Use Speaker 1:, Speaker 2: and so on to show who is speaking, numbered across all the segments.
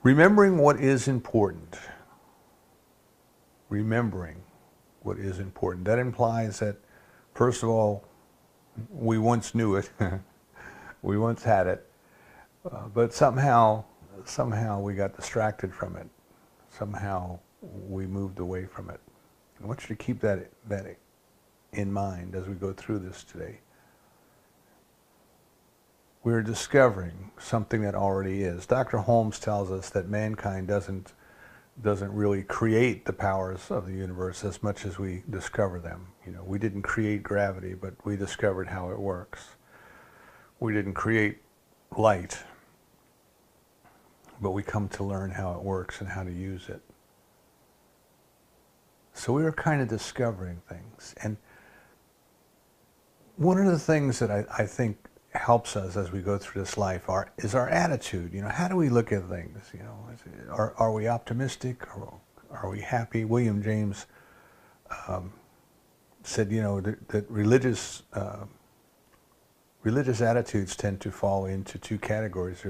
Speaker 1: Remembering what is important. Remembering what is important. That implies that, first of all, we once knew it. We once had it. But somehow we got distracted from it. Somehow we moved away from it. I want you to keep that in mind as we go through this today. We're discovering something that already is. Dr. Holmes tells us that mankind doesn't really create the powers of the universe as much as we discover them. You know, we didn't create gravity, but we discovered how it works. We didn't create light, but we come to learn how it works and how to use it. So we were kind of discovering things. And one of the things that I think helps us as we go through this life is our attitude. You know, how do we look at things? You know, are we optimistic? Or are we happy? William James said, you know, that religious attitudes tend to fall into two categories.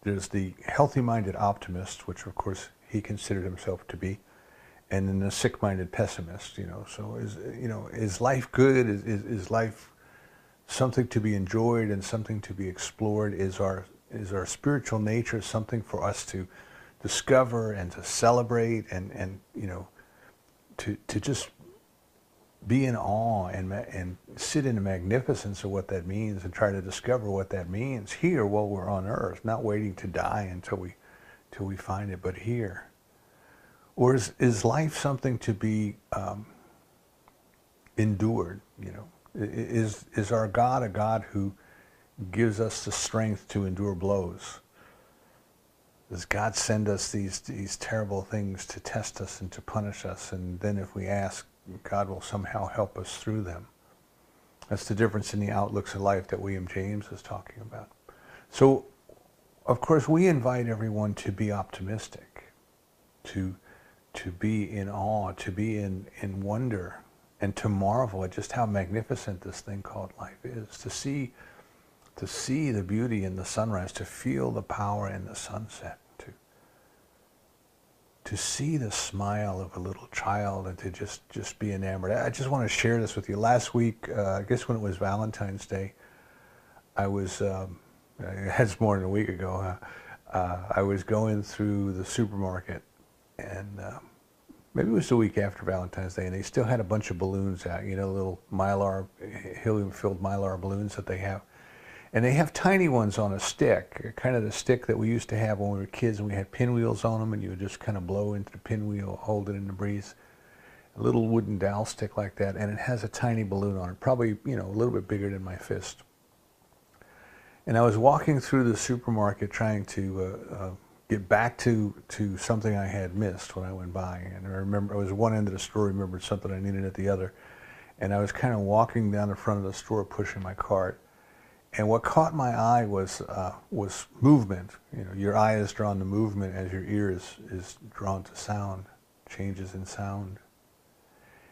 Speaker 1: There's the healthy-minded optimist, which of course he considered himself to be, and then the sick-minded pessimist. You know, so is life good? Is life something to be enjoyed and something to be explored? Is our spiritual nature something for us to discover and to celebrate and you know, to just be in awe and sit in the magnificence of what that means and try to discover what that means here while we're on earth, not waiting to die until we find it, but here? Or is life something to be endured? You know, is our God a God who gives us the strength to endure blows? Does God send us these terrible things to test us and to punish us, and then if we ask, God will somehow help us through them? That's the difference in the outlooks of life that William James is talking about. So, of course, we invite everyone to be optimistic, to be in awe, to be in wonder, and to marvel at just how magnificent this thing called life is, to see the beauty in the sunrise, to feel the power in the sunset, to see the smile of a little child, and to just be enamored. I just want to share this with you. Last week, I guess when it was Valentine's Day, I was, it's more than a week ago, I was going through the supermarket, and maybe it was the week after Valentine's Day, and they still had a bunch of balloons out, you know, little Mylar, helium-filled Mylar balloons that they have. And they have tiny ones on a stick, kind of the stick that we used to have when we were kids, and we had pinwheels on them, and you would just kind of blow into the pinwheel, hold it in the breeze. A little wooden dowel stick like that, and it has a tiny balloon on it, probably, you know, a little bit bigger than my fist. And I was walking through the supermarket trying to get back to something I had missed when I went by. And I remember, I was at one end of the store, remembered something I needed at the other. And I was kind of walking down the front of the store pushing my cart. And what caught my eye was movement. You know, your eye is drawn to movement as your ear is drawn to sound, changes in sound.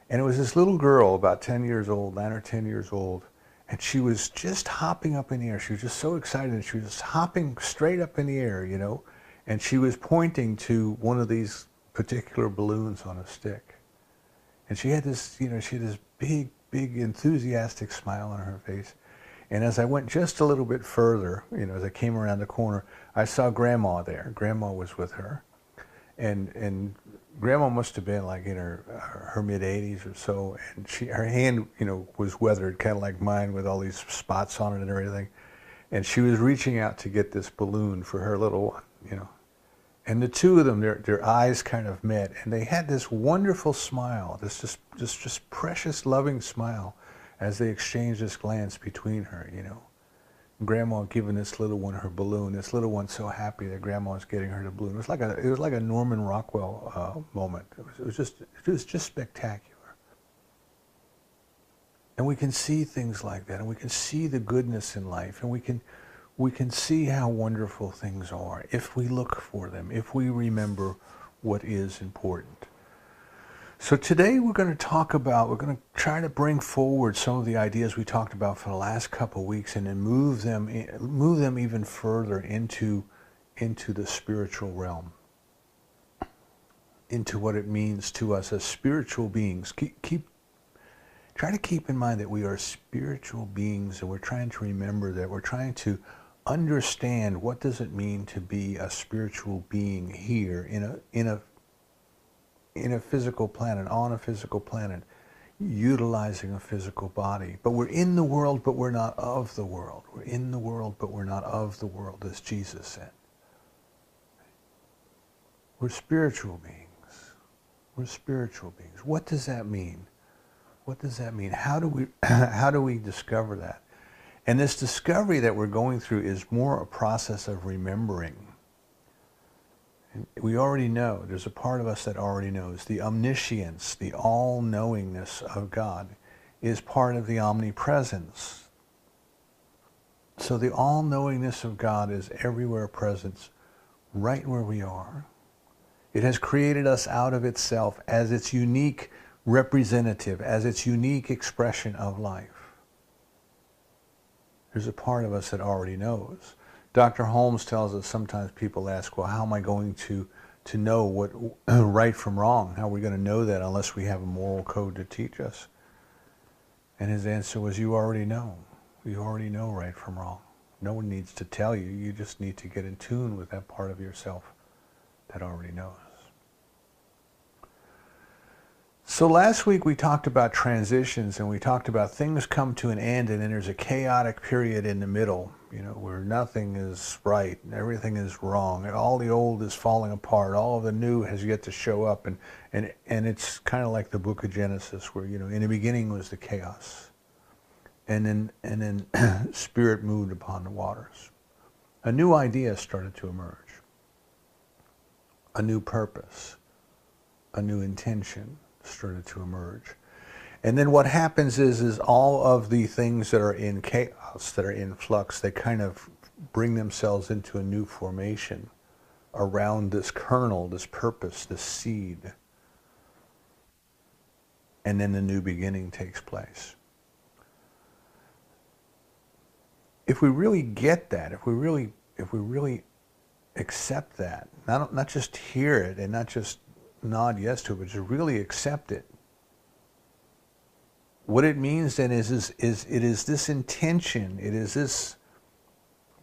Speaker 1: And it was this little girl, about 10 years old, 9 or 10 years old, and she was just hopping up in the air. She was just so excited, and she was just hopping straight up in the air, you know, and she was pointing to one of these particular balloons on a stick. And she had this, you know, she had this big, big enthusiastic smile on her face. And as I went just a little bit further, you know, as I came around the corner, I saw Grandma there. Grandma was with her. And Grandma must have been like in her mid-80s or so. And her hand, you know, was weathered, kind of like mine, with all these spots on it and everything. And she was reaching out to get this balloon for her little one, you know. And the two of them, their eyes kind of met. And they had this wonderful smile, this just precious, loving smile, as they exchanged this glance between her, you know. Grandma giving this little one her balloon. This little one so happy that Grandma was getting her the balloon. It was like a Norman Rockwell moment. It was just spectacular. And we can see things like that, and we can see the goodness in life, and we can see how wonderful things are if we look for them, if we remember what is important. So today we're going to try to bring forward some of the ideas we talked about for the last couple of weeks, and then move them even further into into the spiritual realm, into what it means to us as spiritual beings. Try to keep in mind that we are spiritual beings, and we're trying to remember that. We're trying to understand what does it mean to be a spiritual being here in a physical planet, on a physical planet, utilizing a physical body. But we're in the world, but we're not of the world. We're in the world, but we're not of the world, as Jesus said. We're spiritual beings. We're spiritual beings. What does that mean? What does that mean? How do we discover that? And this discovery that we're going through is more a process of remembering. And we already know, there's a part of us that already knows. The omniscience, the all-knowingness of God is part of the omnipresence. So the all-knowingness of God is everywhere present, right where we are. It has created us out of itself as its unique representative, as its unique expression of life. There's a part of us that already knows. Dr. Holmes tells us sometimes people ask, well, how am I going to know what right from wrong? How are we going to know that unless we have a moral code to teach us? And his answer was, you already know. You already know right from wrong. No one needs to tell you. You just need to get in tune with that part of yourself that already knows. So last week we talked about transitions, and we talked about things come to an end, and then there's a chaotic period in the middle, where nothing is right and everything is wrong, and all the old is falling apart, all of the new has yet to show up, and it's kind of like the book of Genesis, where in the beginning was the chaos, and then Spirit moved upon the waters. A new idea started to emerge, a new purpose, a new intention started to emerge. And then what happens is all of the things that are in chaos, that are in flux, they kind of bring themselves into a new formation around this kernel, this purpose, this seed. And then the new beginning takes place. If we really get that, if we really accept that, not just hear it and not just nod yes to it, but to really accept it. What it means then is it is this intention, it is this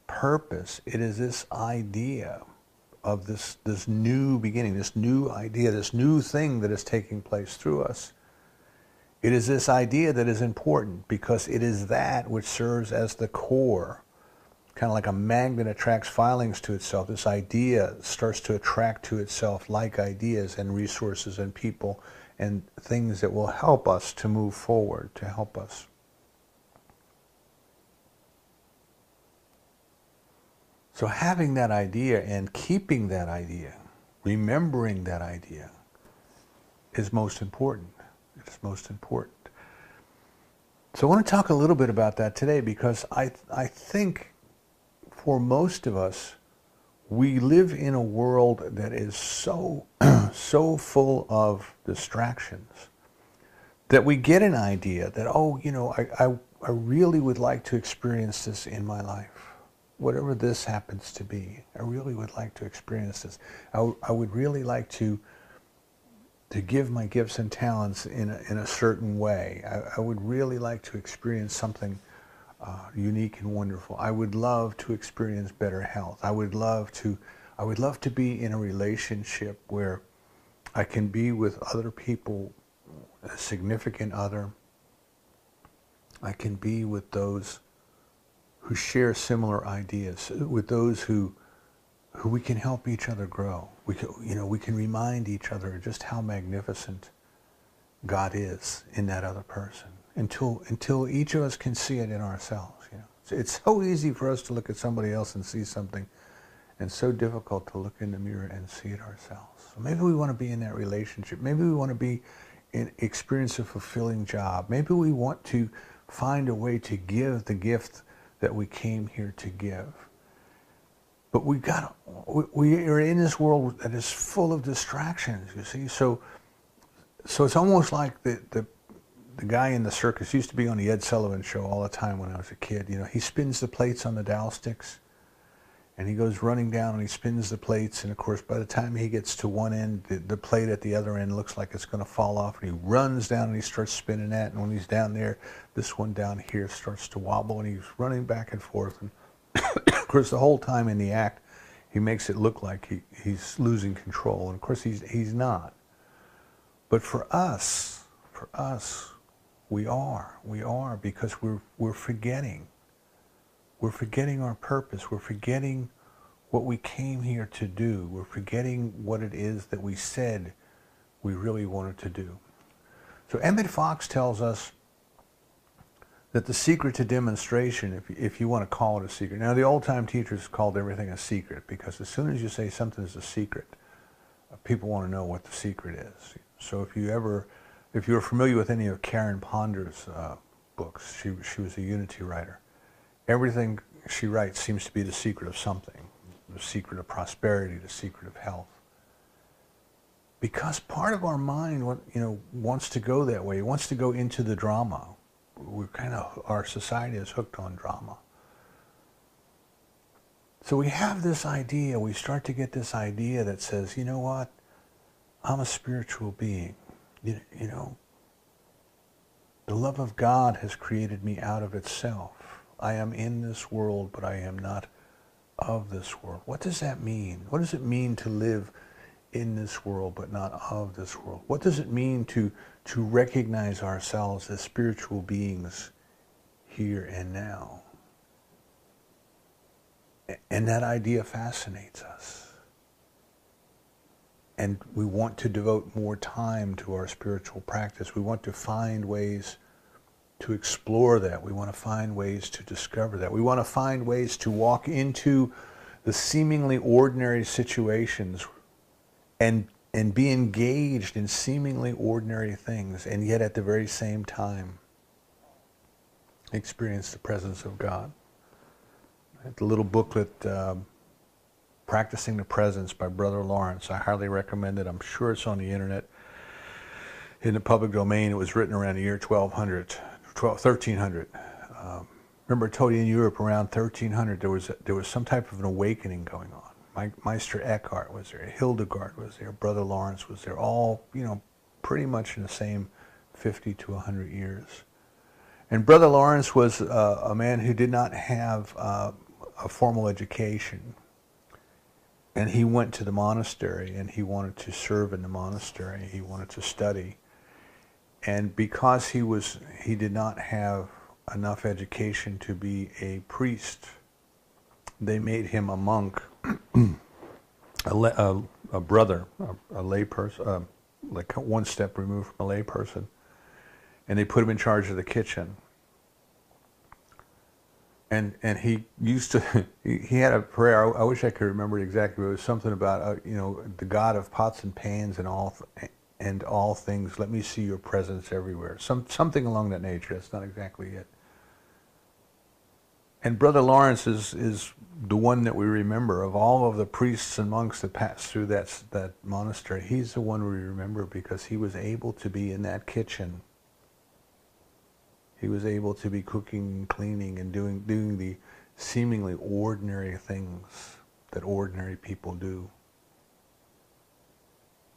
Speaker 1: purpose, it is this idea of this new beginning, this new idea, this new thing that is taking place through us. It is this idea that is important because it is that which serves as the core. Kind of like a magnet attracts filings to itself. This idea starts to attract to itself like ideas and resources and people and things that will help us to move forward, to help us. So having that idea and keeping that idea, remembering that idea, is most important. It's most important. So I want to talk a little bit about that today, because I think for most of us, we live in a world that is so full of distractions that we get an idea that, I really would like to experience this in my life. Whatever this happens to be, I really would like to experience this. I would really like to give my gifts and talents in a certain way. I would really like to experience something unique and wonderful. I would love to experience better health. I would love to be in a relationship where I can be with other people, a significant other. I can be with those who share similar ideas, with those who we can help each other grow. We can remind each other just how magnificent God is in that other person. Until each of us can see it in ourselves. It's so easy for us to look at somebody else and see something, and so difficult to look in the mirror and see it ourselves. So maybe we want to be in that relationship. Maybe we want to be experience a fulfilling job. Maybe we want to find a way to give the gift that we came here to give. But we are in this world that is full of distractions, you see. So it's almost like the guy in the circus used to be on the Ed Sullivan Show all the time when I was a kid. He spins the plates on the dowel sticks, And he goes running down and he spins the plates, and of course by the time he gets to one end, the plate at the other end looks like it's going to fall off, and he runs down and he starts spinning that, and when he's down there, this one down here starts to wobble, and he's running back and forth, and of course the whole time in the act he makes it look like he's losing control, and of course he's not. But for us, we are, because we're forgetting. We're forgetting our purpose. We're forgetting what we came here to do. We're forgetting what it is that we said we really wanted to do. So Emmett Fox tells us that the secret to demonstration, if you want to call it a secret. Now, the old-time teachers called everything a secret, because as soon as you say something is a secret, people want to know what the secret is. So if you're familiar with any of Karen Ponder's books, she was a Unity writer. Everything she writes seems to be the secret of something, the secret of prosperity, the secret of health. Because part of our mind, wants to go that way. It wants to go into the drama. Our society is hooked on drama. So we have this idea. We start to get this idea that says, you know what? I'm a spiritual being. You know, the love of God has created me out of itself. I am in this world, but I am not of this world. What does that mean? What does it mean to live in this world, but not of this world? What does it mean to recognize ourselves as spiritual beings here and now? And that idea fascinates us. And we want to devote more time to our spiritual practice. We want to find ways to explore that. We want to find ways to discover that. We want to find ways to walk into the seemingly ordinary situations and be engaged in seemingly ordinary things, and yet at the very same time experience the presence of God. The little booklet, Practicing the Presence by Brother Lawrence, I highly recommend it. I'm sure it's on the internet in the public domain. It was written around the year 1300. Remember, I told you in Europe around 1300 there was some type of an awakening going on. Meister Eckhart was there, Hildegard was there, Brother Lawrence was there, all pretty much in the same 50 to 100 years. And Brother Lawrence was a man who did not have a formal education, and he went to the monastery and he wanted to serve in the monastery. He wanted to study. And because he did not have enough education to be a priest, they made him a monk, a brother, a lay person, like one step removed from a lay person, and they put him in charge of the kitchen. And he used to, he had a prayer. I wish I could remember it exactly. But it was something about the God of pots and pans and all things. Let me see your presence everywhere. Something along that nature. That's not exactly it. And Brother Lawrence is the one that we remember of all of the priests and monks that passed through that monastery. He's the one we remember because he was able to be in that kitchen. He was able to be cooking and cleaning and doing the seemingly ordinary things that ordinary people do.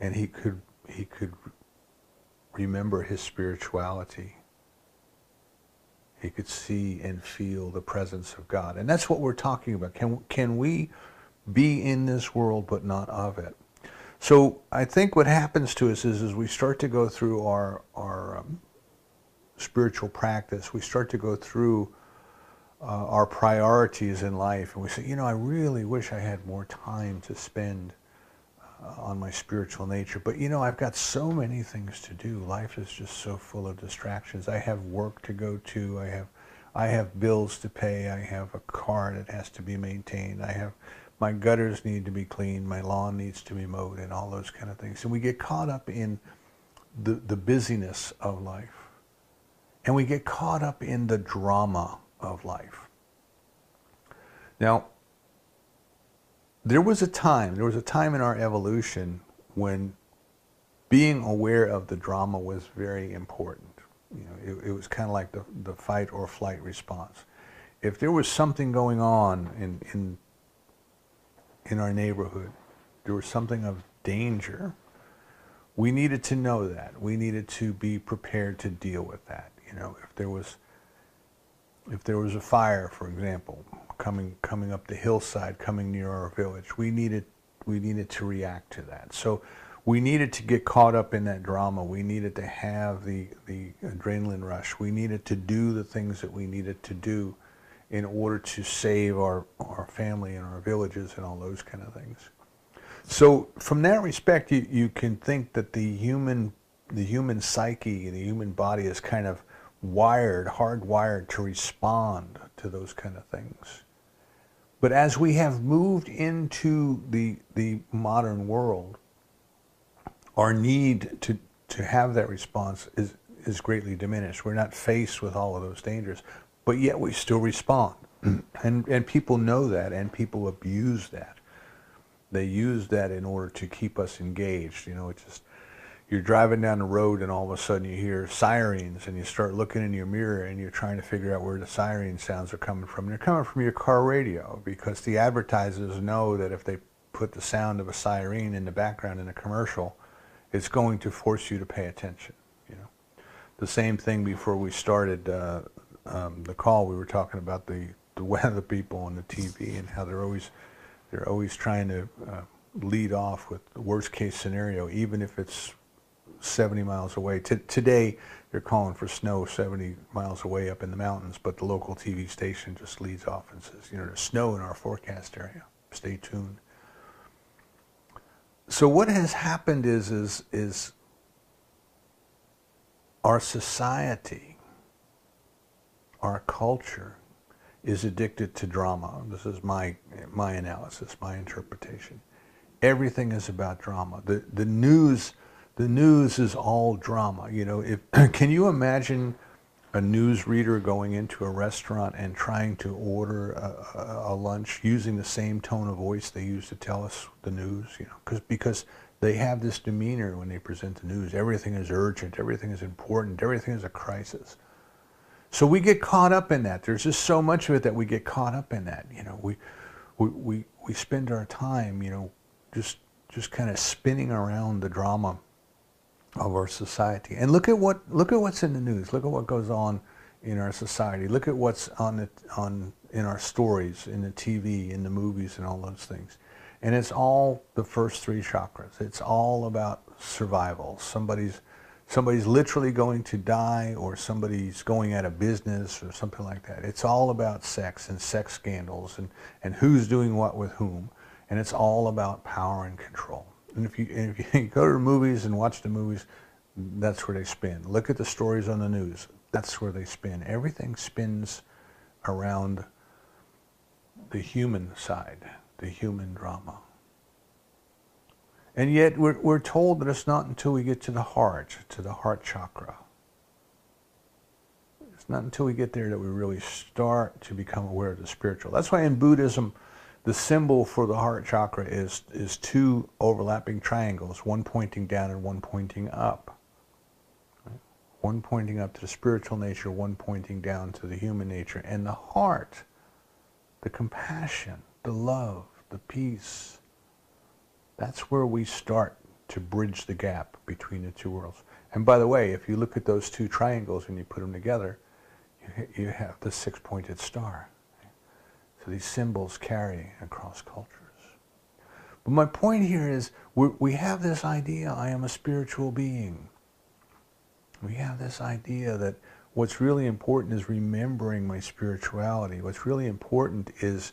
Speaker 1: And he could remember his spirituality. He could see and feel the presence of God. And that's what we're talking about. Can we be in this world but not of it? So I think what happens to us is we start to go through our spiritual practice, we start to go through our priorities in life, and we say, I really wish I had more time to spend on my spiritual nature, but I've got so many things to do. Life is just so full of distractions. I have work to go to, I have bills to pay, I have a car that has to be maintained, my gutters need to be cleaned, my lawn needs to be mowed, and all those kind of things. And we get caught up in the busyness of life. And we get caught up in the drama of life. Now, there was a time in our evolution when being aware of the drama was very important. It was kind of like the fight or flight response. If there was something going on in our neighborhood, there was something of danger, we needed to know that. We needed to be prepared to deal with that. You know, if there was a fire, for example, coming up the hillside, coming near our village, we needed to react to that. So we needed to get caught up in that drama. We needed to have the adrenaline rush. We needed to do the things that we needed to do in order to save our family and our villages and all those kind of things. So from that respect, you can think that the human psyche, the human body is kind of hardwired to respond to those kind of things. But as we have moved into the modern world, our need to have that response is greatly diminished. We're not faced with all of those dangers, but yet we still respond. And people know that, and people abuse that. They use that in order to keep us engaged. You know, it's just, you're driving down the road and all of a sudden you hear sirens, and you start looking in your mirror and you're trying to figure out where the siren sounds are coming from. And they're coming from your car radio, because the advertisers know that if they put the sound of a siren in the background in a commercial, it's going to force you to pay attention. You know, the same thing before we started the call. We were talking about the weather people on the TV and how they're always trying to lead off with the worst case scenario, even if it's 70 miles away. Today, they're calling for snow 70 miles away up in the mountains, but the local TV station just leads off and says, you know, there's snow in our forecast area. Stay tuned. So what has happened is our society, our culture, is addicted to drama. This is my analysis, my interpretation. Everything is about drama. The news is all drama. You know, can you imagine a news reader going into a restaurant and trying to order a lunch using the same tone of voice they use to tell us the news? You know, because they have this demeanor when they present the news. Everything is urgent. Everything is important. Everything is a crisis. So we get caught up in that. There's just so much of it that we get caught up in that. You know, we spend our time, you know, just kind of spinning around the drama of our society. And look at what's in the news. Look at what goes on in our society. Look at what's in our stories, in the TV, in the movies, and all those things. And it's all the first three chakras. It's all about survival. Somebody's literally going to die, or somebody's going out of business, or something like that. It's all about sex and sex scandals and who's doing what with whom. And it's all about power and control. And if you go to the movies and watch the movies, that's where they spin. Look at the stories on the news. That's where they spin. Everything spins around the human side, the human drama. And yet we're told that it's not until we get to the heart chakra. It's not until we get there that we really start to become aware of the spiritual. That's why in Buddhism, the symbol for the heart chakra is two overlapping triangles, one pointing down and one pointing up. Right? One pointing up to the spiritual nature, one pointing down to the human nature. And the heart, the compassion, the love, the peace, that's where we start to bridge the gap between the two worlds. And by the way, if you look at those two triangles and you put them together, you have the six-pointed star. So these symbols carry across cultures. But my point here is we have this idea, I am a spiritual being. We have this idea that what's really important is remembering my spirituality. What's really important is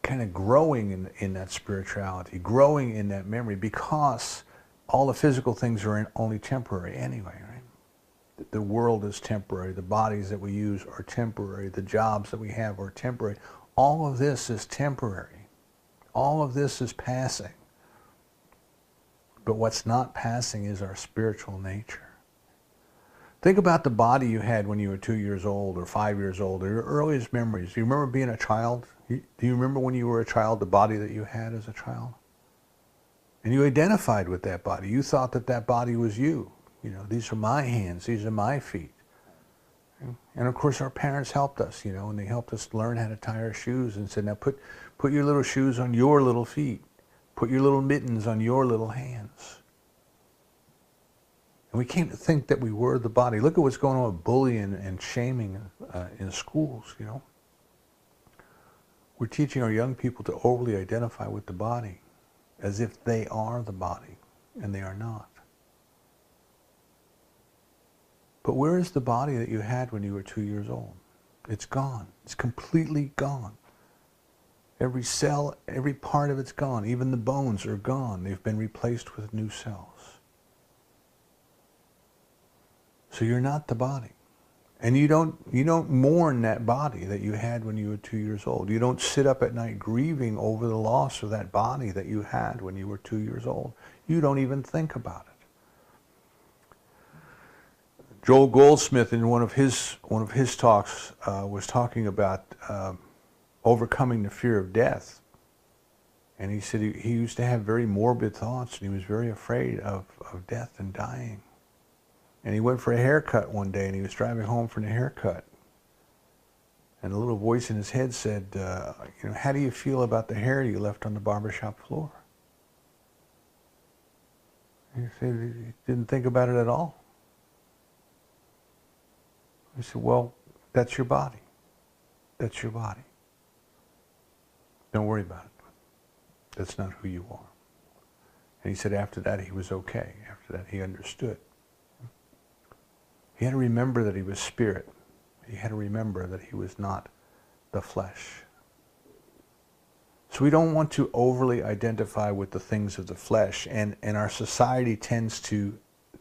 Speaker 1: kind of growing in that spirituality, growing in that memory, because all the physical things are only temporary anyway, right? The world is temporary. The bodies that we use are temporary. The jobs that we have are temporary. All of this is temporary. All of this is passing. But what's not passing is our spiritual nature. Think about the body you had when you were 2 years old or 5 years old, or your earliest memories. Do you remember being a child? Do you remember when you were a child, the body that you had as a child? And you identified with that body. You thought that that body was you. You know, these are my hands, these are my feet. And of course our parents helped us, you know, and they helped us learn how to tie our shoes and said, now put Put your little shoes on your little feet. Put your little mittens on your little hands. And we came to think that we were the body. Look at what's going on with bullying and shaming in schools, you know. We're teaching our young people to overly identify with the body as if they are the body, and they are not. But where is the body that you had when you were 2 years old? It's gone. It's completely gone. Every cell, every part of it's gone. Even the bones are gone. They've been replaced with new cells. So you're not the body. And you don't mourn that body that you had when you were 2 years old. You don't sit up at night grieving over the loss of that body that you had when you were 2 years old. You don't even think about it. Joel Goldsmith, in one of his talks, was talking about overcoming the fear of death. And he said he used to have very morbid thoughts, and he was very afraid of death and dying. And he went for a haircut one day, and he was driving home from the haircut. And a little voice in his head said, you know, how do you feel about the hair you left on the barbershop floor? He said he didn't think about it at all. He said, well, that's your body. That's your body. Don't worry about it. That's not who you are. And he said after that he was okay. After that he understood. He had to remember that he was spirit. He had to remember that he was not the flesh. So we don't want to overly identify with the things of the flesh, and our society tends to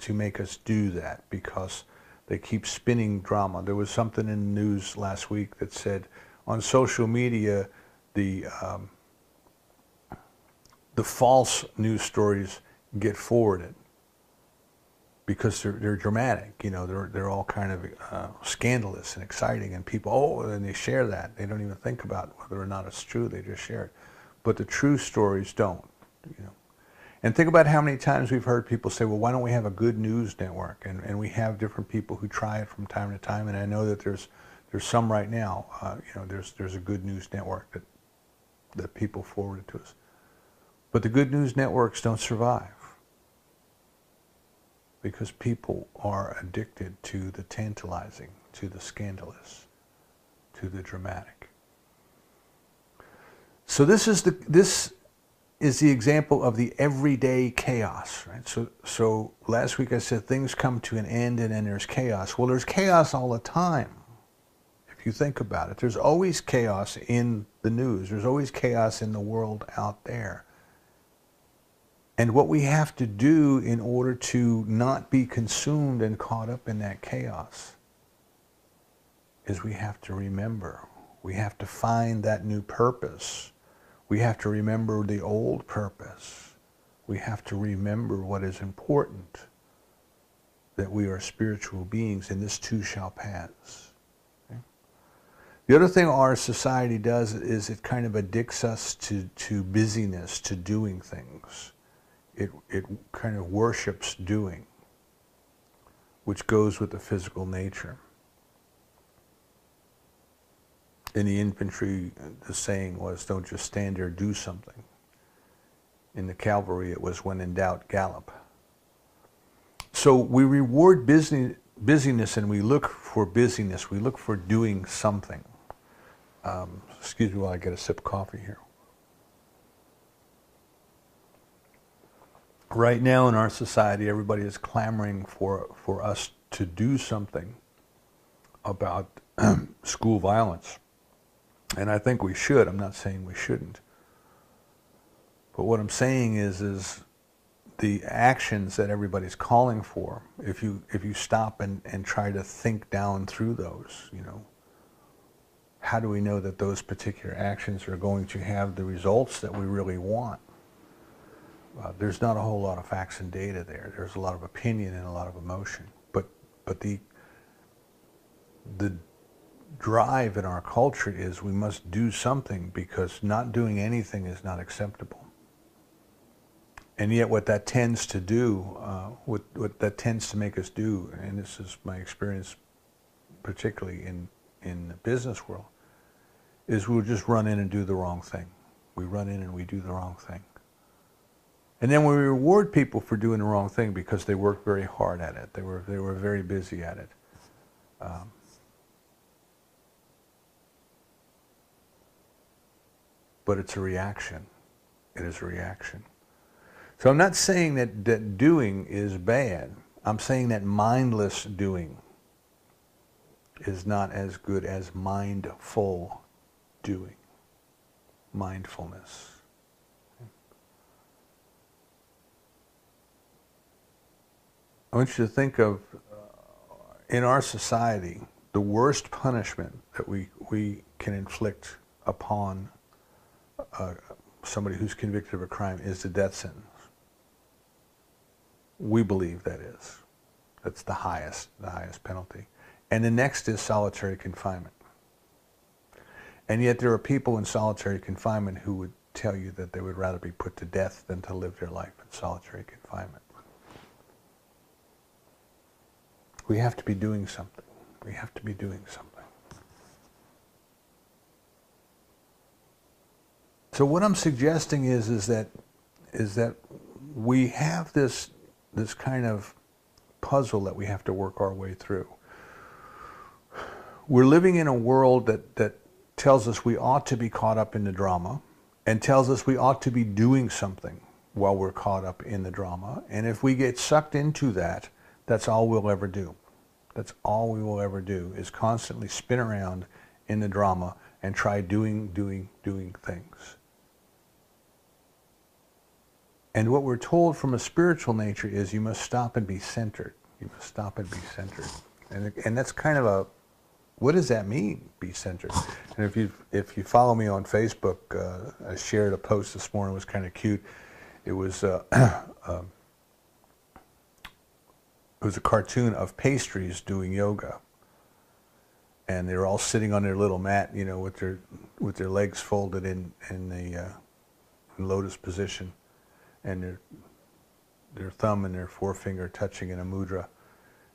Speaker 1: make us do that because they keep spinning drama. There was something in the news last week that said on social media the false news stories get forwarded because they're dramatic, you know, they're all kind of scandalous and exciting, and people, and they share that. They don't even think about whether or not it's true, they just share it. But the true stories don't, you know. And think about how many times we've heard people say, well, why don't we have a good news network? And we have different people who try it from time to time, and I know that there's some right now, you know, there's a good news network that people forwarded to us. But the good news networks don't survive because people are addicted to the tantalizing, to the scandalous, to the dramatic. So this is the example of the everyday chaos, right? So last week I said things come to an end and then there's chaos. Well, there's chaos all the time. If you think about it, there's always chaos in the news. There's always chaos in the world out there. And what we have to do in order to not be consumed and caught up in that chaos is we have to remember. We have to find that new purpose. We have to remember the old purpose. We have to remember what is important, that we are spiritual beings, and this too shall pass. Okay? The other thing our society does is it kind of addicts us to busyness, to doing things. It kind of worships doing, which goes with the physical nature. In the infantry, the saying was, don't just stand there, do something. In the cavalry, it was, when in doubt, gallop. So we reward busyness and we look for busyness. We look for doing something. Excuse me while I get a sip of coffee here. Right now in our society, everybody is clamoring for us to do something about school violence. And I think we should. I'm not saying we shouldn't. But what I'm saying is the actions that everybody's calling for, if you stop and try to think down through those, you know, how do we know that those particular actions are going to have the results that we really want? There's not a whole lot of facts and data there. There's a lot of opinion and a lot of emotion. But the drive in our culture is we must do something, because not doing anything is not acceptable. And yet what that tends to do, what that tends to make us do, and this is my experience particularly in the business world, is we'll just run in and do the wrong thing. We run in and we do the wrong thing. And then we reward people for doing the wrong thing because they worked very hard at it. They were very busy at it. But it's a reaction. It is a reaction. So I'm not saying that doing is bad. I'm saying that mindless doing is not as good as mindful doing. Mindfulness. I want you to think of, in our society, the worst punishment that we can inflict upon somebody who's convicted of a crime is the death sentence. We believe that is. That's the highest penalty. And the next is solitary confinement. And yet there are people in solitary confinement who would tell you that they would rather be put to death than to live their life in solitary confinement. We have to be doing something. We have to be doing something. So what I'm suggesting is that we have this kind of puzzle that we have to work our way through. We're living in a world that tells us we ought to be caught up in the drama and tells us we ought to be doing something while we're caught up in the drama. And if we get sucked into that, that's all we'll ever do. That's all we will ever do, is constantly spin around in the drama and try doing things. And what we're told from a spiritual nature is you must stop and be centered. You must stop and be centered. And that's kind of a, what does that mean, be centered? And if you follow me on Facebook, I shared a post this morning. It was kind of cute. It was it was a cartoon of pastries doing yoga, and they're all sitting on their little mat, you know, with their legs folded in the lotus position, and their thumb and their forefinger touching in a mudra,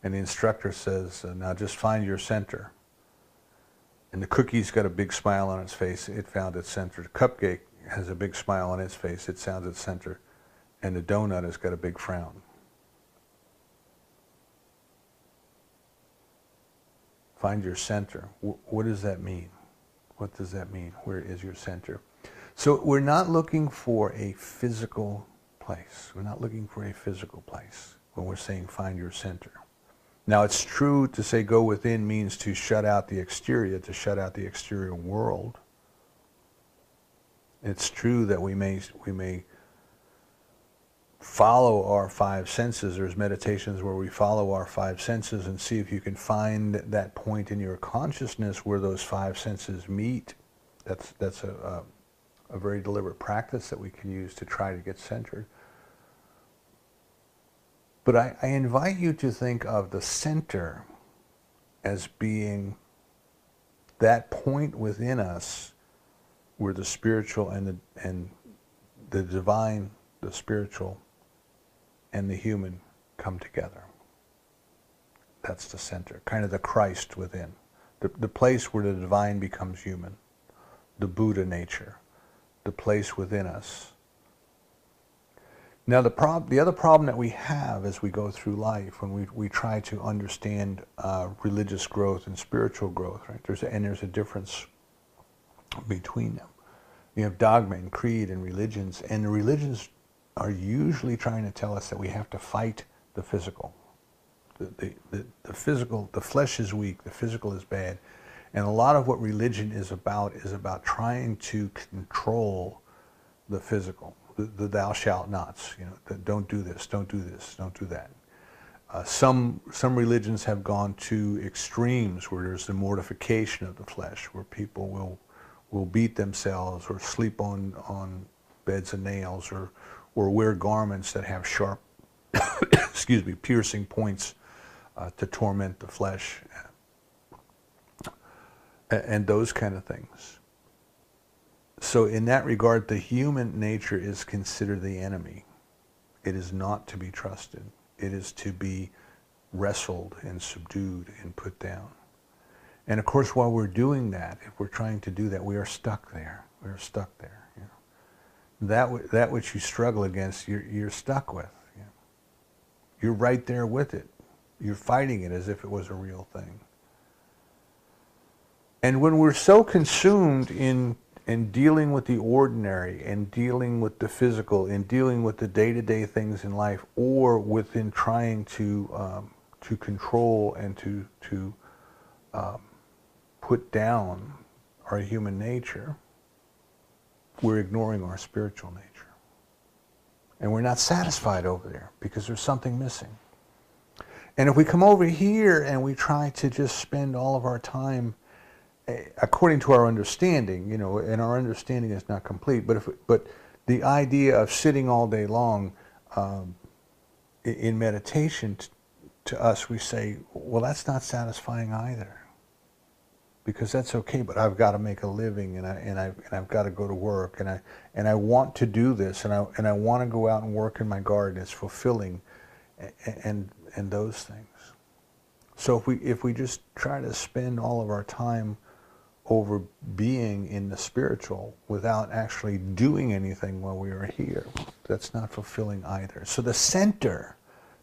Speaker 1: and the instructor says, "Now just find your center." And the cookie's got a big smile on its face. It found its center. The cupcake has a big smile on its face. It found its center, and the donut has got a big frown. Find your center. What does that mean? What does that mean? Where is your center? So we're not looking for a physical place. We're not looking for a physical place when we're saying find your center. Now it's true to say go within means to shut out the exterior, to shut out the exterior world. It's true that we may follow our five senses. There's meditations where we follow our five senses and see if you can find that point in your consciousness where those five senses meet. That's a very deliberate practice that we can use to try to get centered. But I invite you to think of the center as being that point within us where the spiritual and the divine, the spiritual, and the human come together. That's the center, kind of the Christ within, the place where the divine becomes human, the Buddha nature, the place within us. Now the other problem that we have as we go through life, when we try to understand religious growth and spiritual growth, right? There's a difference between them. You have dogma and creed and religions, and the religions are usually trying to tell us that we have to fight the physical. The physical, the flesh is weak, the physical is bad. And a lot of what religion is about trying to control the physical, the thou shalt nots, you know, the don't do this, don't do this, don't do that. Some religions have gone to extremes where there's the mortification of the flesh, where people will beat themselves or sleep on beds of nails or wear garments that have sharp, excuse me, piercing points to torment the flesh, and those kind of things. So in that regard, the human nature is considered the enemy. It is not to be trusted. It is to be wrestled and subdued and put down. And of course, while we're doing that, if we're trying to do that, we are stuck there. We are stuck there. You know? that which you struggle against, you're stuck with. You know. You're right there with it. You're fighting it as if it was a real thing. And when we're so consumed in dealing with the ordinary and dealing with the physical and dealing with the day-to-day things in life, or within trying to control and to put down our human nature, we're ignoring our spiritual nature. And we're not satisfied over there because there's something missing. And if we come over here and we try to just spend all of our time according to our understanding, you know, and our understanding is not complete, but the idea of sitting all day long in meditation, to us we say, well, that's not satisfying either, because that's okay, but I've got to make a living, and I've got to go to work, and I want to do this, and I want to go out and work in my garden. It's fulfilling, and those things. So if we just try to spend all of our time over being in the spiritual without actually doing anything while we are here, that's not fulfilling either. So the center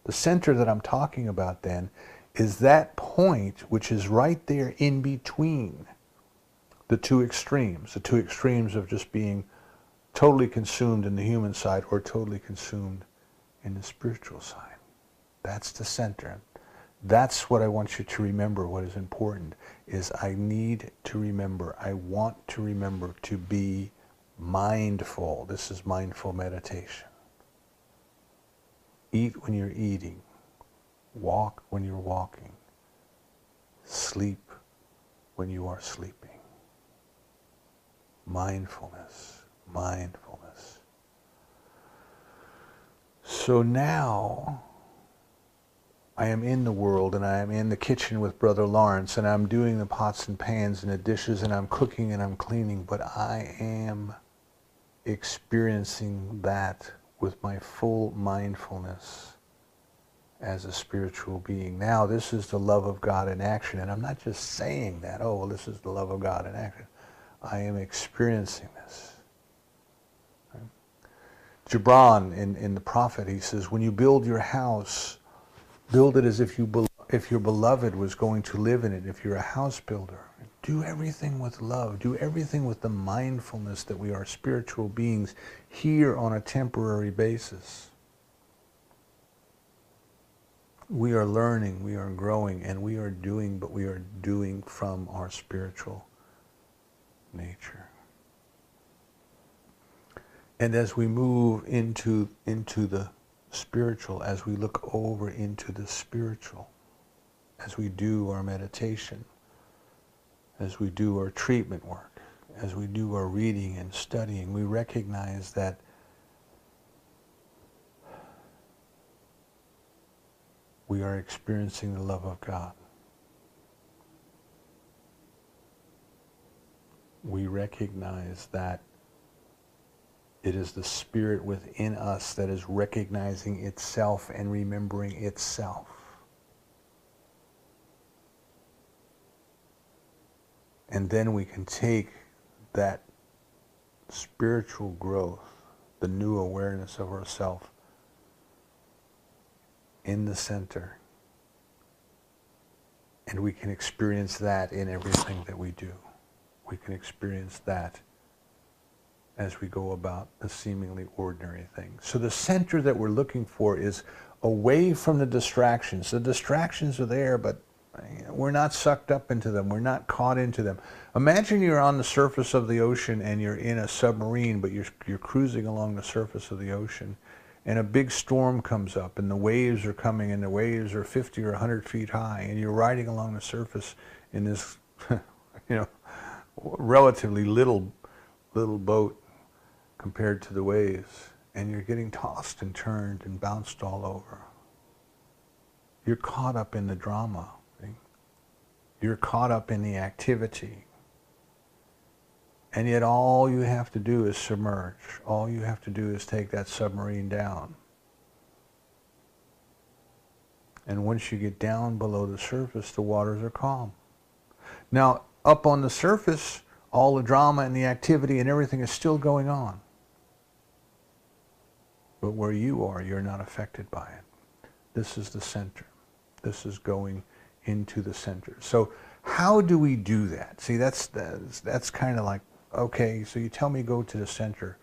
Speaker 1: that I'm talking about then is that point which is right there in between the two extremes of just being totally consumed in the human side or totally consumed in the spiritual side. That's the center. That's what I want you to remember. What is important is I need to remember, I want to remember to be mindful. This is mindful meditation. Eat when you're eating. Walk when you're walking. Sleep when you are sleeping. Mindfulness, mindfulness. So now I am in the world, and I am in the kitchen with Brother Lawrence, and I'm doing the pots and pans and the dishes, and I'm cooking and I'm cleaning, but I am experiencing that with my full mindfulness as a spiritual being. Now, this is the love of God in action, and I'm not just saying that, oh, well, this is the love of God in action. I am experiencing this. Right? Gibran, in the Prophet, he says, when you build your house, build it as if your beloved was going to live in it. If you're a house builder, do everything with love. Do everything with the mindfulness that we are spiritual beings here on a temporary basis. We are learning, we are growing, and we are doing, but we are doing from our spiritual nature. And as we move into the spiritual, as we look over into the spiritual, as we do our meditation, as we do our treatment work, as we do our reading and studying, we recognize that we are experiencing the love of God. We recognize that it is the spirit within us that is recognizing itself and remembering itself. And then we can take that spiritual growth, the new awareness of ourself in the center, and we can experience that in everything that we do. We can experience that as we go about the seemingly ordinary things. So the center that we're looking for is away from the distractions. The distractions are there, but we're not sucked up into them. We're not caught into them. Imagine you're on the surface of the ocean and you're in a submarine, but you're cruising along the surface of the ocean, and a big storm comes up, and the waves are coming, and the waves are 50 or 100 feet high, and you're riding along the surface in this, relatively little boat compared to the waves, and you're getting tossed and turned and bounced all over. You're caught up in the drama. Right? You're caught up in the activity. And yet all you have to do is submerge. All you have to do is take that submarine down. And once you get down below the surface, the waters are calm. Now, up on the surface, all the drama and the activity and everything is still going on. But where you are, you're not affected by it. This is the center. This is going into the center. So how do we do that? See, that's kind of like, okay, so you tell me go to the center.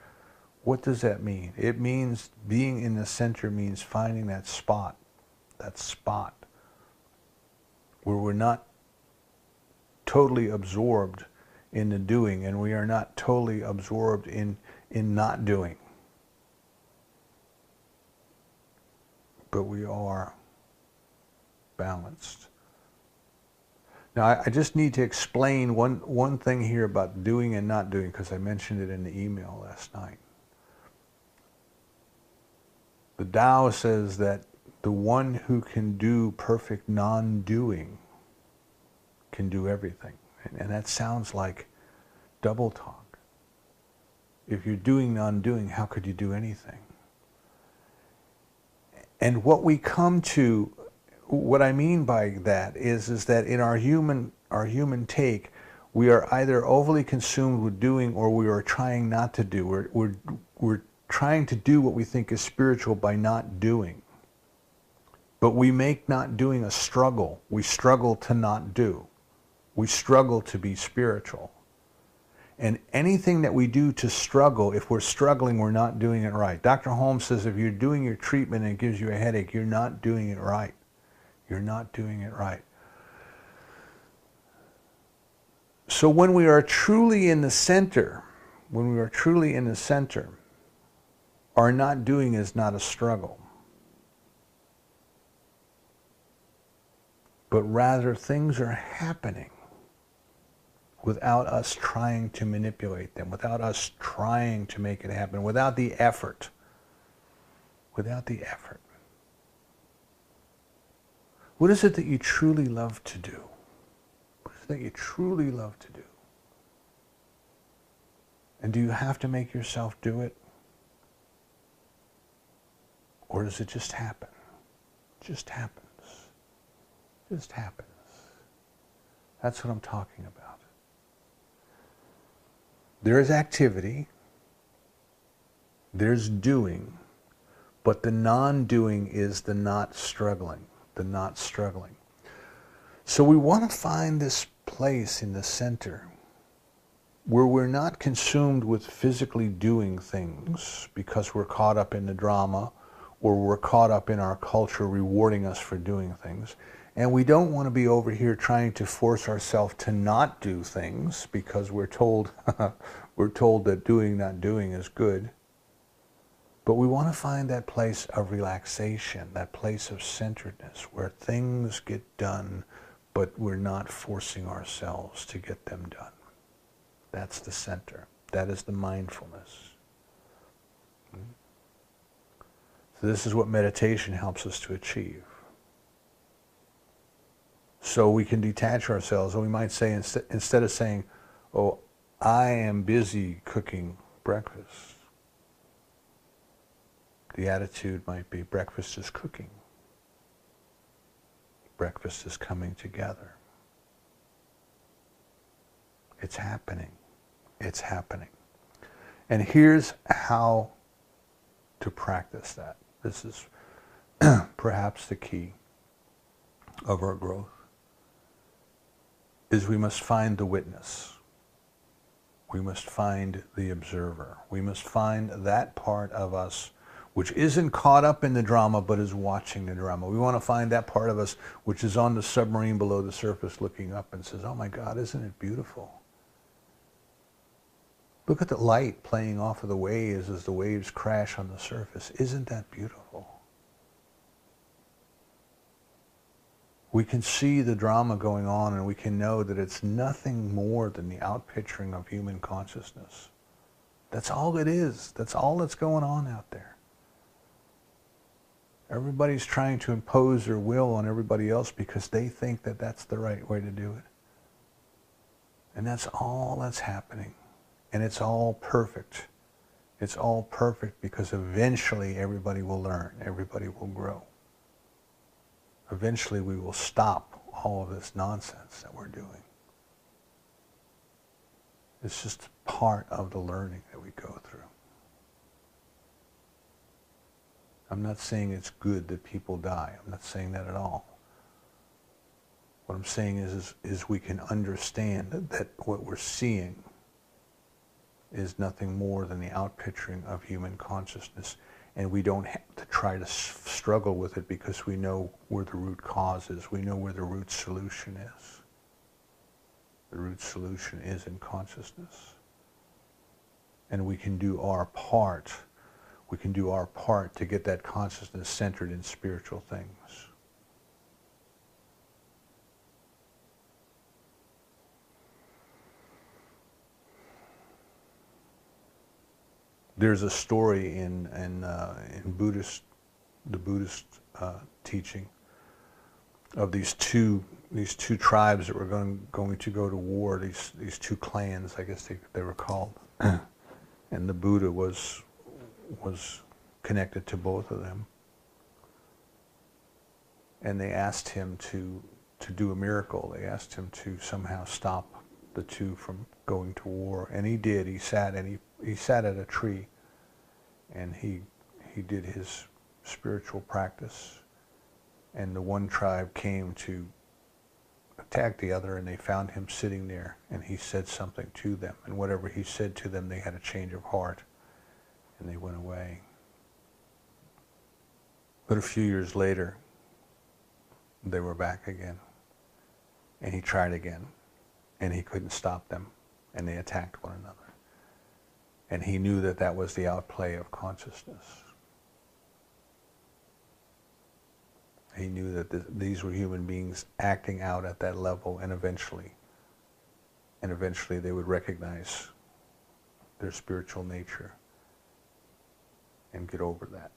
Speaker 1: What does that mean? It means being in the center means finding that spot where we're not totally absorbed in the doing, and we are not totally absorbed in not doing. But we are balanced. Now, I just need to explain one thing here about doing and not doing, because I mentioned it in the email last night. The Tao says that the one who can do perfect non-doing can do everything. And that sounds like double talk. If you're doing non-doing, how could you do anything? And what we come to, what I mean by that is that in our human take, we are either overly consumed with doing, or we are trying not to do. We're trying to do what we think is spiritual by not doing. But we make not doing a struggle. We struggle to not do. We struggle to be spiritual. And anything that we do to struggle, if we're struggling, we're not doing it right. Dr. Holmes says if you're doing your treatment and it gives you a headache, you're not doing it right. You're not doing it right. So when we are truly in the center, our not doing is not a struggle. But rather things are happening without us trying to manipulate them, without us trying to make it happen, without the effort. Without the effort. What is it that you truly love to do? What is it that you truly love to do? And do you have to make yourself do it? Or does it just happen? It just happens. It just happens. That's what I'm talking about. There is activity, there's doing, but the non-doing is the not struggling, So we want to find this place in the center where we're not consumed with physically doing things because we're caught up in the drama, or we're caught up in our culture rewarding us for doing things. And we don't want to be over here trying to force ourselves to not do things because we're told that doing, not doing is good. But we want to find that place of relaxation, that place of centeredness, where things get done, but we're not forcing ourselves to get them done. That's the center. That is the mindfulness. So this is what meditation helps us to achieve. So we can detach ourselves, and we might say, instead of saying, oh, I am busy cooking breakfast, the attitude might be, breakfast is cooking. Breakfast is coming together. It's happening. It's happening. And here's how to practice that. This is perhaps the key of our growth, is we must find the witness. We must find the observer. We must find that part of us which isn't caught up in the drama but is watching the drama. We want to find that part of us which is on the submarine below the surface looking up and says, oh my God, isn't it beautiful? Look at the light playing off of the waves as the waves crash on the surface. Isn't that beautiful? We can see the drama going on, and we can know that it's nothing more than the outpicturing of human consciousness. That's all it is. That's all that's going on out there. Everybody's trying to impose their will on everybody else because they think that that's the right way to do it. And that's all that's happening. And it's all perfect. It's all perfect because eventually everybody will learn. Everybody will grow. Eventually we will stop all of this nonsense that we're doing. It's just part of the learning that we go through. I'm not saying it's good that people die. I'm not saying that at all. What I'm saying is we can understand that what we're seeing is nothing more than the outpicturing of human consciousness, and we don't have to try to struggle with it because we know where the root cause is. We know where the root solution is. The root solution is in consciousness. And we can do our part. We can do our part to get that consciousness centered in spiritual things. There's a story in the Buddhist teaching of these two tribes that were going to go to war. These two clans, I guess they were called, and the Buddha was connected to both of them. And they asked him to do a miracle. They asked him to somehow stop the two from going to war, and he did. He sat at a tree, and he did his spiritual practice, and the one tribe came to attack the other, and they found him sitting there, and he said something to them, and whatever he said to them, they had a change of heart, and they went away. But a few years later, they were back again, and he tried again, and he couldn't stop them, and they attacked one another. And he knew that that was the outplay of consciousness. He knew that these were human beings acting out at that level, and eventually they would recognize their spiritual nature and get over that.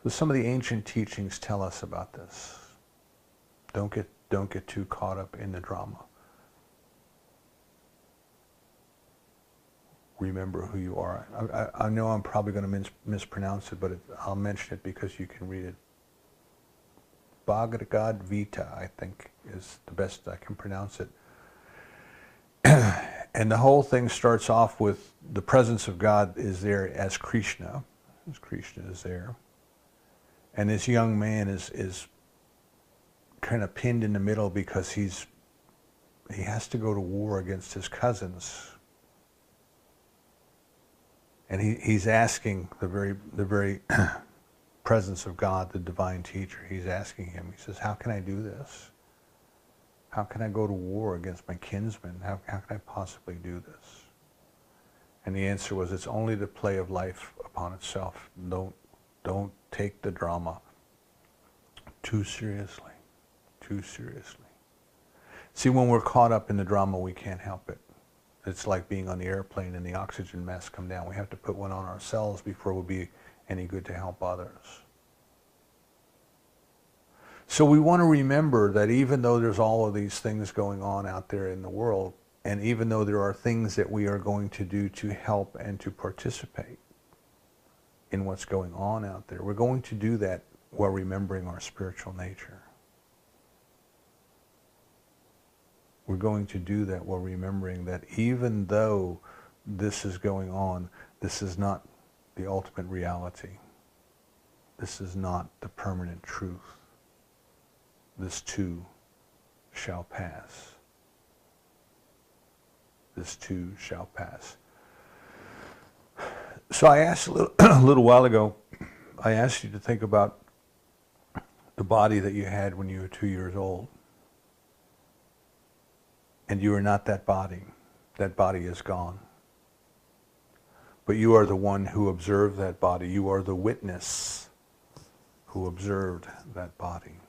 Speaker 1: So some of the ancient teachings tell us about this. Don't get too caught up in the drama. Remember who you are. I know I'm probably going to mispronounce it, but I'll mention it because you can read it. Bhagavad Gita, I think, is the best I can pronounce it. And the whole thing starts off with the presence of God is there as Krishna is there. And this young man is kind of pinned in the middle because he has to go to war against his cousins. And he's asking the very presence of God, the divine teacher. He's asking him. He says, "How can I do this? How can I go to war against my kinsmen? How can I possibly do this?" And the answer was, "It's only the play of life upon itself. Don't take the drama too seriously. Too seriously." See, when we're caught up in the drama, we can't help it. It's like being on the airplane and the oxygen masks come down. We have to put one on ourselves before we'll be any good to help others. So we want to remember that even though there's all of these things going on out there in the world, and even though there are things that we are going to do to help and to participate in what's going on out there, we're going to do that while remembering our spiritual nature. We're going to do that while remembering that even though this is going on, this is not the ultimate reality. This is not the permanent truth. This too shall pass. This too shall pass. So I asked a little while ago, I asked you to think about the body that you had when you were 2 years old. And you are not that body. That body is gone. But you are the one who observed that body. You are the witness who observed that body.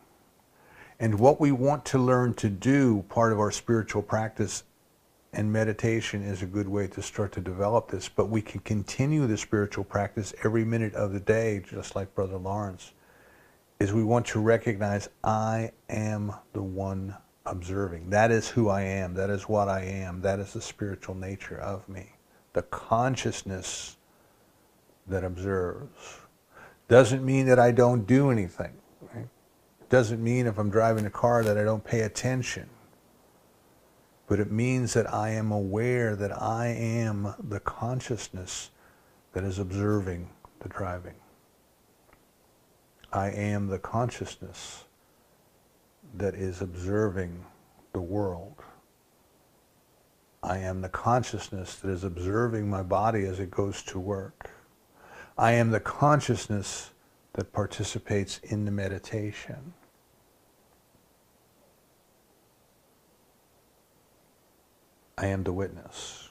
Speaker 1: And what we want to learn to do, part of our spiritual practice, and meditation is a good way to start to develop this, but we can continue the spiritual practice every minute of the day, just like Brother Lawrence, is we want to recognize I am the one observing. That is who I am. That is what I am. That is the spiritual nature of me. The consciousness that observes. Doesn't mean that I don't do anything. Right? Doesn't mean if I'm driving a car that I don't pay attention. But it means that I am aware that I am the consciousness that is observing the driving. I am the consciousness that is observing the world. I am the consciousness that is observing my body as it goes to work. I am the consciousness that participates in the meditation. I am the witness.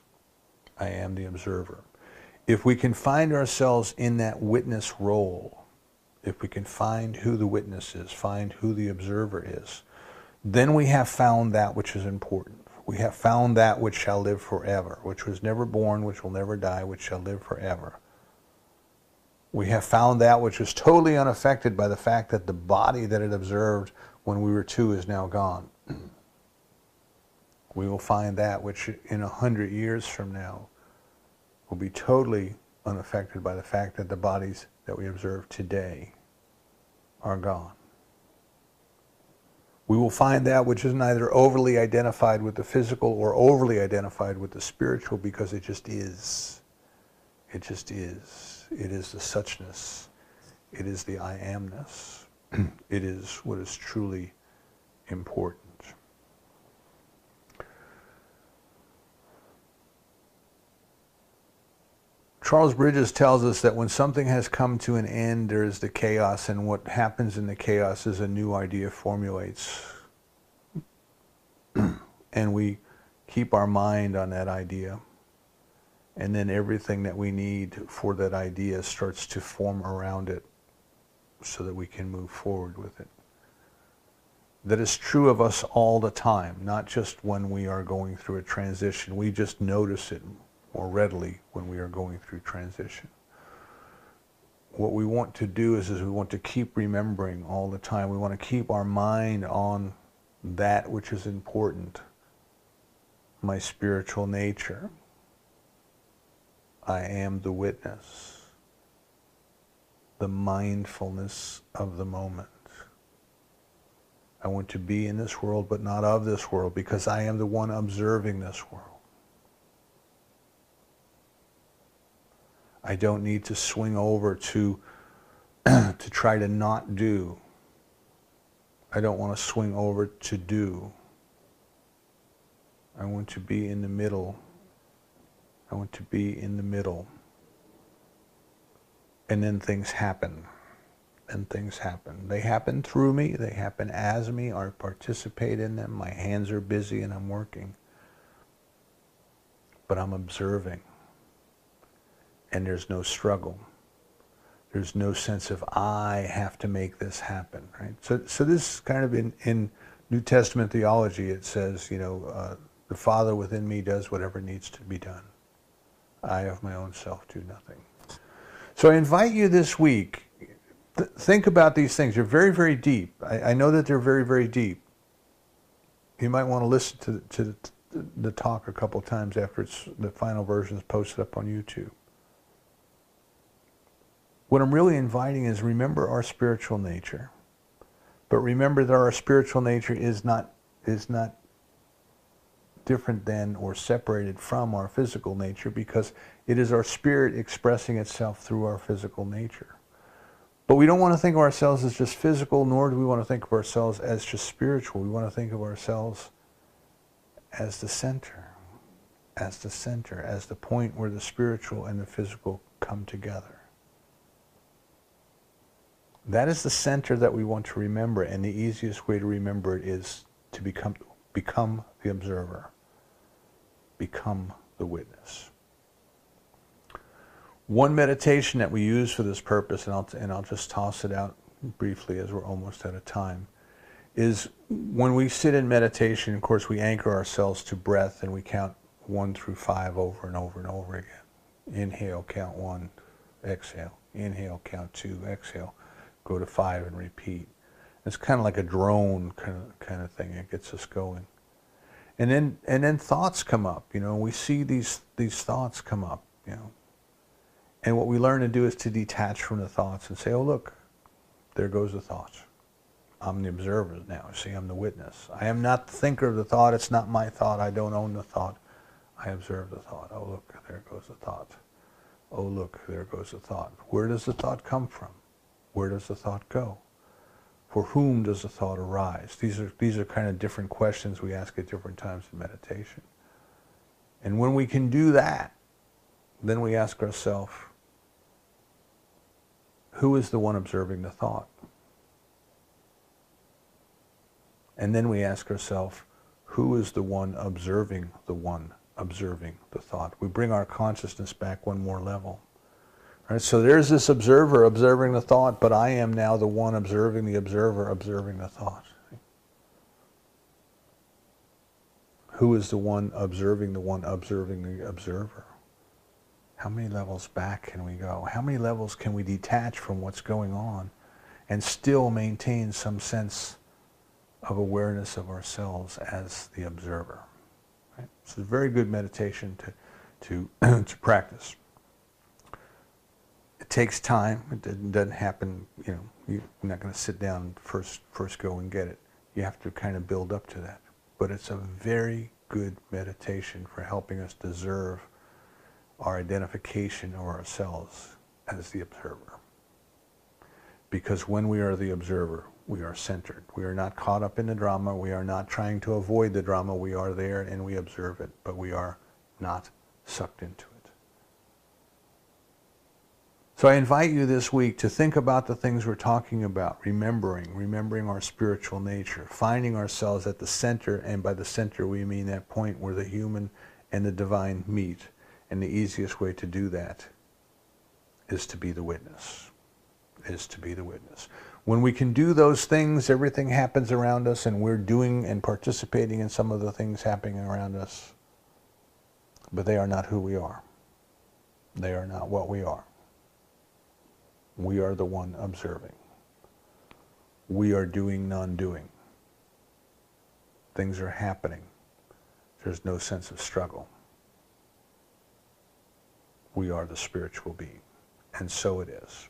Speaker 1: I am the observer. If we can find ourselves in that witness role, if we can find who the witness is, find who the observer is, then we have found that which is important. We have found that which shall live forever, which was never born, which will never die, which shall live forever. We have found that which is totally unaffected by the fact that the body that it observed when we were two is now gone. We will find that which in 100 years from now will be totally unaffected by the fact that the bodies that we observe today are gone. We will find that which is neither overly identified with the physical or overly identified with the spiritual, because it just is. It just is. It is the suchness. It is the I amness. It is what is truly important. Charles Bridges tells us that when something has come to an end, there is the chaos, and what happens in the chaos is a new idea formulates. And we keep our mind on that idea. And then everything that we need for that idea starts to form around it so that we can move forward with it. That is true of us all the time, not just when we are going through a transition. We just notice it more readily when we are going through transition. What we want to do is we want to keep remembering all the time. We want to keep our mind on that which is important. My spiritual nature. I am the witness. The mindfulness of the moment. I want to be in this world but not of this world, because I am the one observing this world. I don't need to swing over to try to not do. I don't want to swing over to do. I want to be in the middle. I want to be in the middle. And then things happen. And things happen. They happen through me. They happen as me. I participate in them. My hands are busy and I'm working. But I'm observing. And there's no struggle. There's no sense of I have to make this happen, right? So this is kind of in New Testament theology. It says, the Father within me does whatever needs to be done. I of my own self do nothing. So I invite you this week, think about these things. They're very, very deep. I know that they're very, very deep. You might want to listen to the talk a couple times after the final version is posted up on YouTube. What I'm really inviting is, remember our spiritual nature, but remember that our spiritual nature is not different than or separated from our physical nature, because it is our spirit expressing itself through our physical nature. But we don't want to think of ourselves as just physical, nor do we want to think of ourselves as just spiritual. We want to think of ourselves as the center, as the point where the spiritual and the physical come together. That is the center that we want to remember, and the easiest way to remember it is to become the observer, become the witness. One meditation that we use for this purpose, and I'll just toss it out briefly as we're almost out of time, is when we sit in meditation. Of course, we anchor ourselves to breath, and we count 1 through 5 over and over and over again. Inhale, count 1, exhale. Inhale, count 2, exhale. Go to 5 and repeat. It's kind of like a drone kind of thing. It gets us going. And then thoughts come up. We see these thoughts come up. And what we learn to do is to detach from the thoughts and say, oh look, there goes the thought. I'm the observer now. See, I'm the witness. I am not the thinker of the thought. It's not my thought. I don't own the thought. I observe the thought. Oh look, there goes the thought. Oh, look, there goes the thought. Where does the thought come from? Where does the thought go? For whom does the thought arise? These are kind of different questions we ask at different times in meditation. And when we can do that, then we ask ourselves, who is the one observing the thought? And then we ask ourselves, who is the one observing the thought? We bring our consciousness back one more level. Right? So there's this observer observing the thought, but I am now the one observing the observer observing the thought. Who is the one observing the observer? How many levels back can we go? How many levels can we detach from what's going on and still maintain some sense of awareness of ourselves as the observer? Right? So it's a very good meditation to practice. It takes time. It doesn't happen, you're not going to sit down and first go and get it. You have to kind of build up to that. But it's a very good meditation for helping us deserve our identification of ourselves as the observer. Because when we are the observer, we are centered. We are not caught up in the drama. We are not trying to avoid the drama. We are there and we observe it, but we are not sucked into it. So I invite you this week to think about the things we're talking about, remembering our spiritual nature, finding ourselves at the center, and by the center we mean that point where the human and the divine meet. And the easiest way to do that is to be the witness, When we can do those things, everything happens around us, and we're doing and participating in some of the things happening around us. But they are not who we are. They are not what we are. We are the one observing. We are doing non-doing. Things are happening. There's no sense of struggle. We are the spiritual being, and so it is.